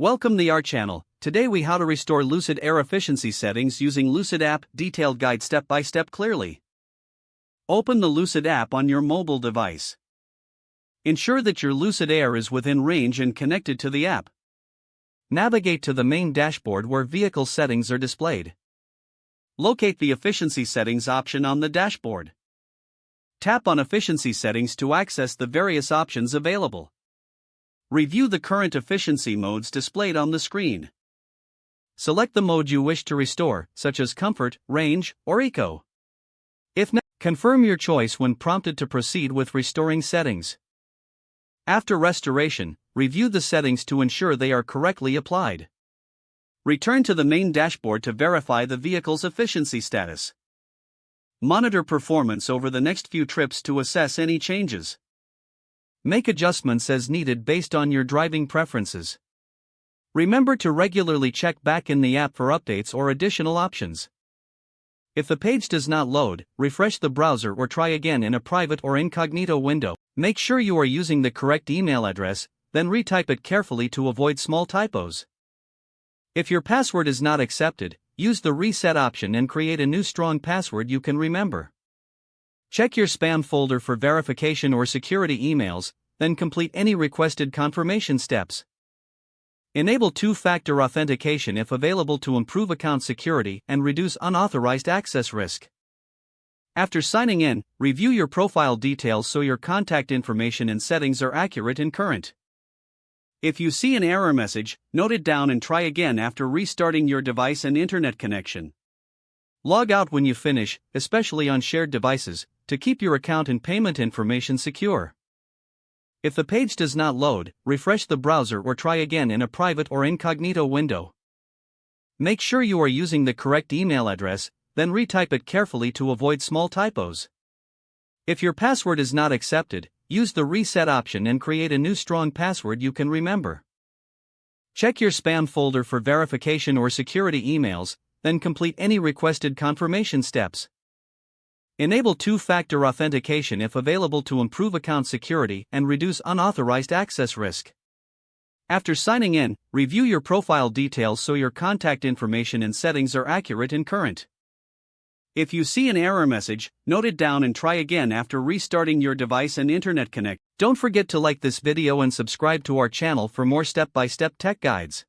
Welcome to our channel. Today we how to restore Lucid Air efficiency settings using Lucid app, detailed guide step by step clearly. Open the Lucid app on your mobile device. Ensure that your Lucid Air is within range and connected to the app. Navigate to the main dashboard where vehicle settings are displayed. Locate the efficiency settings option on the dashboard. Tap on efficiency settings to access the various options available. Review the current efficiency modes displayed on the screen. Select the mode you wish to restore, such as Comfort, Range, or Eco. If not, confirm your choice when prompted to proceed with restoring settings. After restoration, review the settings to ensure they are correctly applied. Return to the main dashboard to verify the vehicle's efficiency status. Monitor performance over the next few trips to assess any changes. Make adjustments as needed based on your driving preferences. Remember to regularly check back in the app for updates or additional options. If the page does not load, refresh the browser or try again in a private or incognito window. Make sure you are using the correct email address, then retype it carefully to avoid small typos. If your password is not accepted, use the reset option and create a new strong password you can remember. Check your spam folder for verification or security emails, then complete any requested confirmation steps. Enable two-factor authentication if available to improve account security and reduce unauthorized access risk. After signing in, review your profile details so your contact information and settings are accurate and current. If you see an error message, note it down and try again after restarting your device and internet connection. Log out when you finish, especially on shared devices, to keep your account and payment information secure. If the page does not load, refresh the browser or try again in a private or incognito window. Make sure you are using the correct email address, then retype it carefully to avoid small typos. If your password is not accepted, use the reset option and create a new strong password you can remember. Check your spam folder for verification or security emails, then complete any requested confirmation steps. Enable two-factor authentication if available to improve account security and reduce unauthorized access risk. After signing in, review your profile details so your contact information and settings are accurate and current. If you see an error message, note it down and try again after restarting your device and internet connect. Don't forget to like this video and subscribe to our channel for more step-by-step tech guides.